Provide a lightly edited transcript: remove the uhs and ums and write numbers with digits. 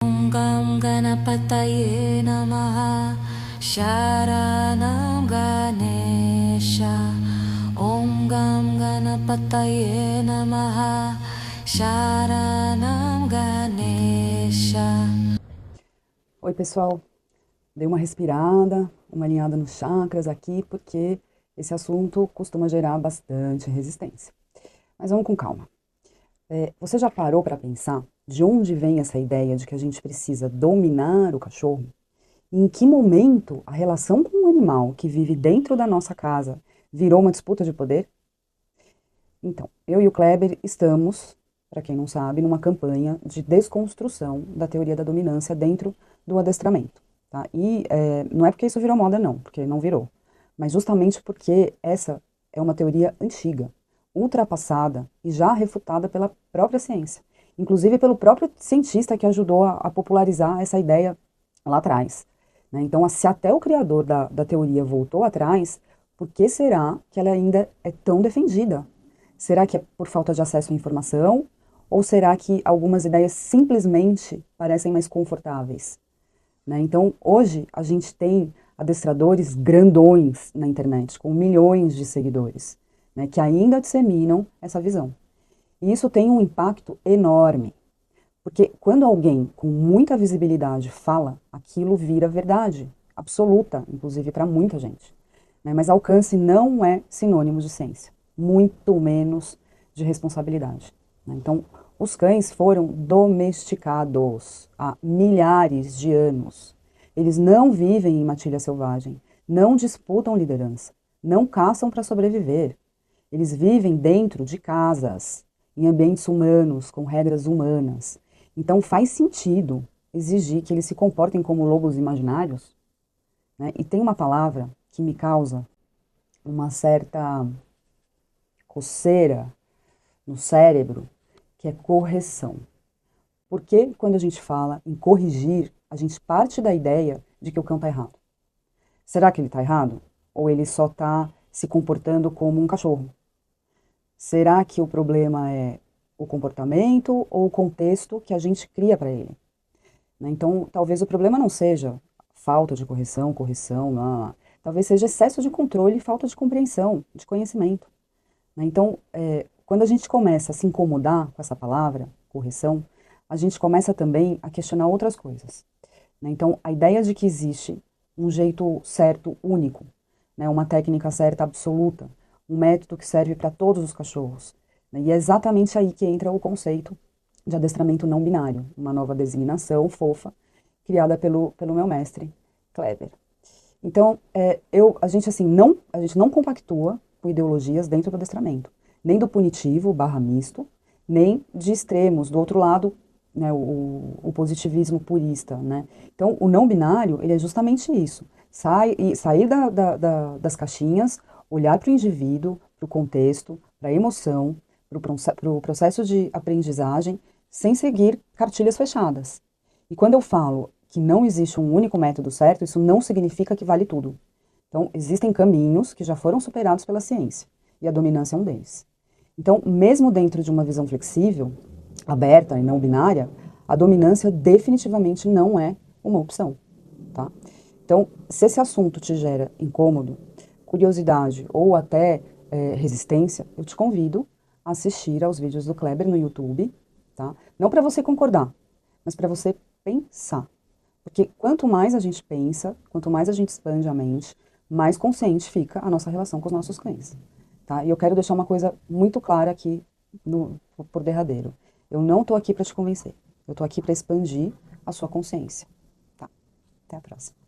Om Gam Ganapataye Namaha Sharanam Ganesha Om Gam Ganapataye Namaha Sharanam Ganesha. Oi pessoal, dei uma respirada, uma alinhada nos chakras aqui, porque esse assunto costuma gerar bastante resistência. Mas vamos com calma. Você já parou para pensar de onde vem essa ideia de que a gente precisa dominar o cachorro? E em que momento a relação com o animal que vive dentro da nossa casa virou uma disputa de poder? Então, eu e o Kleber estamos, para quem não sabe, numa campanha de desconstrução da teoria da dominância dentro do adestramento. Tá? E não é porque isso virou moda, não, porque não virou. Mas justamente porque essa é uma teoria antiga, ultrapassada e já refutada pela própria ciência. Inclusive pelo próprio cientista que ajudou a popularizar essa ideia lá atrás. Né? Então, se até o criador da teoria voltou atrás, por que será que ela ainda é tão defendida? Será que é por falta de acesso à informação? Ou será que algumas ideias simplesmente parecem mais confortáveis? Né? Então, hoje, a gente tem adestradores grandões na internet, com milhões de seguidores, né, que ainda disseminam essa visão. E isso tem um impacto enorme, porque quando alguém com muita visibilidade fala, aquilo vira verdade, absoluta, inclusive para muita gente. Né? Mas alcance não é sinônimo de ciência, muito menos de responsabilidade. Né? Então, os cães foram domesticados há milhares de anos. Eles não vivem em matilha selvagem, não disputam liderança, não caçam para sobreviver. Eles vivem dentro de casas, em ambientes humanos, com regras humanas. Então faz sentido exigir que eles se comportem como lobos imaginários? Né? E tem uma palavra que me causa uma certa coceira no cérebro, que é correção. Porque quando a gente fala em corrigir, a gente parte da ideia de que o cão está errado. Será que ele está errado? Ou ele só está se comportando como um cachorro? Será que o problema é o comportamento ou o contexto que a gente cria para ele? Né? Então, talvez o problema não seja falta de correção, não. Talvez seja excesso de controle e falta de compreensão, de conhecimento. Né? Então, quando a gente começa a se incomodar com essa palavra, correção, a gente começa também a questionar outras coisas. Né? Então, a ideia de que existe um jeito certo, único, né? Uma técnica certa, absoluta, um método que serve para todos os cachorros. Né? E é exatamente aí que entra o conceito de adestramento não binário, uma nova designação fofa, criada pelo meu mestre, Kleber. Então, a gente não compactua com ideologias dentro do adestramento, nem do punitivo, barra misto, nem de extremos, do outro lado, né, o positivismo purista. Né? Então, o não binário, ele é justamente isso, sair das caixinhas, olhar para o indivíduo, para o contexto, para a emoção, para o processo de aprendizagem, sem seguir cartilhas fechadas. E quando eu falo que não existe um único método certo, isso não significa que vale tudo. Então, existem caminhos que já foram superados pela ciência, e a dominância é um deles. Então, mesmo dentro de uma visão flexível, aberta e não binária, a dominância definitivamente não é uma opção, tá? Então, se esse assunto te gera incômodo, curiosidade ou até resistência, eu te convido a assistir aos vídeos do Kleber no YouTube, tá? Não para você concordar, mas para você pensar. Porque quanto mais a gente pensa, quanto mais a gente expande a mente, mais consciente fica a nossa relação com os nossos cães. Tá? E eu quero deixar uma coisa muito clara aqui por derradeiro. Eu não estou aqui para te convencer. Eu estou aqui para expandir a sua consciência. Tá? Até a próxima.